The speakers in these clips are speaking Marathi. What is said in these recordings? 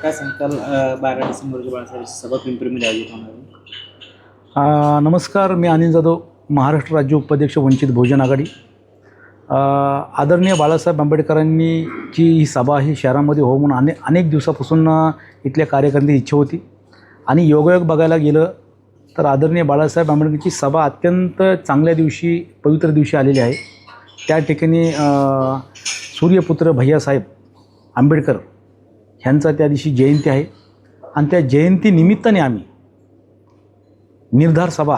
काय सांगताल 12 डिसेंबरची बाळासाहेब सभा पिंपरीमध्ये आयोजित होणार आहे? नमस्कार, मी अनिल जाधव, महाराष्ट्र राज्य उपाध्यक्ष वंचित बहुजन आघाडी. आदरणीय बाळासाहेब आंबेडकरांनी ही सभा ही शहरामध्ये हो म्हणून अनेक दिवसापासून इथल्या कार्यकर्त्यांची इच्छा होती. आणि योगायोग बघायला गेलं तर आदरणीय बाळासाहेब आंबेडकरांची सभा अत्यंत चांगल्या दिवशी, पवित्र दिवशी आलेली आहे. त्या ठिकाणी सूर्यपुत्र भैयासाहेब आंबेडकर ह्यांचा त्या दिवशी जयंती आहे. आणि त्या जयंतीनिमित्ताने आम्ही निर्धार सभा,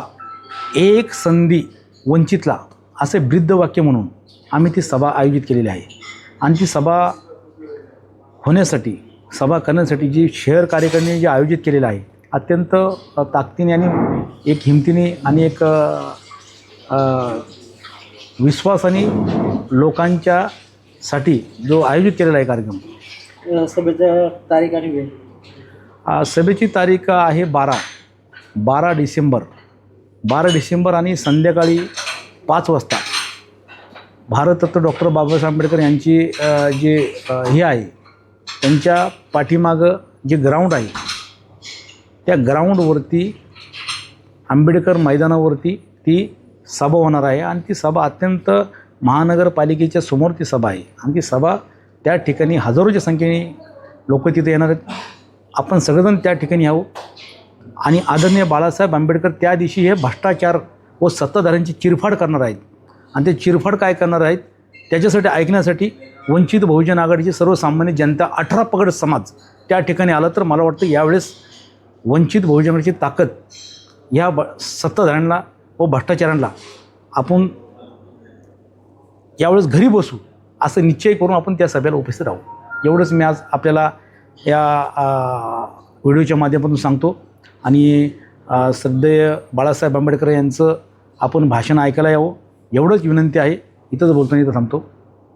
एक संधी वंचितला, असे ब्रीदवाक्य म्हणून आम्ही ती सभा आयोजित केलेली आहे. आणि ती सभा होण्यासाठी, सभा करण्यासाठी जी शहर कार्यकर्त्यांनी जे आयोजित केलेलं आहे, अत्यंत ताकदीने आणि एक हिमतीने आणि एक विश्वासाने लोकांच्यासाठी जो आयोजित केलेला आहे कार्यक्रम. सभेच्या तारीख आणि वेळ? सभेची तारीख आहे 12 डिसेंबर आणि संध्याकाळी 5 वाजता भारतरत्न डॉक्टर बाबासाहेब आंबेडकर यांची जे हे आहे, त्यांच्या पाठीमागं जे ग्राउंड आहे, त्या ग्राउंडवरती आंबेडकर मैदानावरती ती सभा होणार आहे. आणि ती सभा अत्यंत महानगरपालिकेच्या समोर ती सभा आहे. आणि ती सभा त्या ठिकाणी हजारोच्या संख्येने लोक तिथे येणार आहेत. आपण सगळेजण त्या ठिकाणी यावं. आणि आदरणीय बाळासाहेब आंबेडकर त्या दिवशी हे भ्रष्टाचार व सत्ताधाऱ्यांची चिरफाड करणार आहेत. आणि ते चिरफाड काय करणार आहेत त्याच्यासाठी ऐकण्यासाठी वंचित बहुजन आघाडीची सर्वसामान्य जनता, 18 पगड समाज त्या ठिकाणी आला. तर मला वाटतं यावेळेस वंचित बहुजन आघाडीची ताकद या सत्ताधाऱ्यांना व भ्रष्टाचारांना आपण यावेळेस घरी बसू असं निश्चय करून आपण त्या सभेला उपस्थित राहू. एवढंच मी आज आपल्याला या व्हिडिओच्या माध्यमातून सांगतो. आणि श्रद्धेय बाळासाहेब आंबेडकर यांचं आपण भाषण ऐकायला यावं, एवढंच विनंती आहे. इथंच बोलताना इथं थांबतो.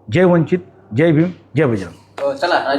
जय वंचित, जय भीम, जय बजरंग. चला.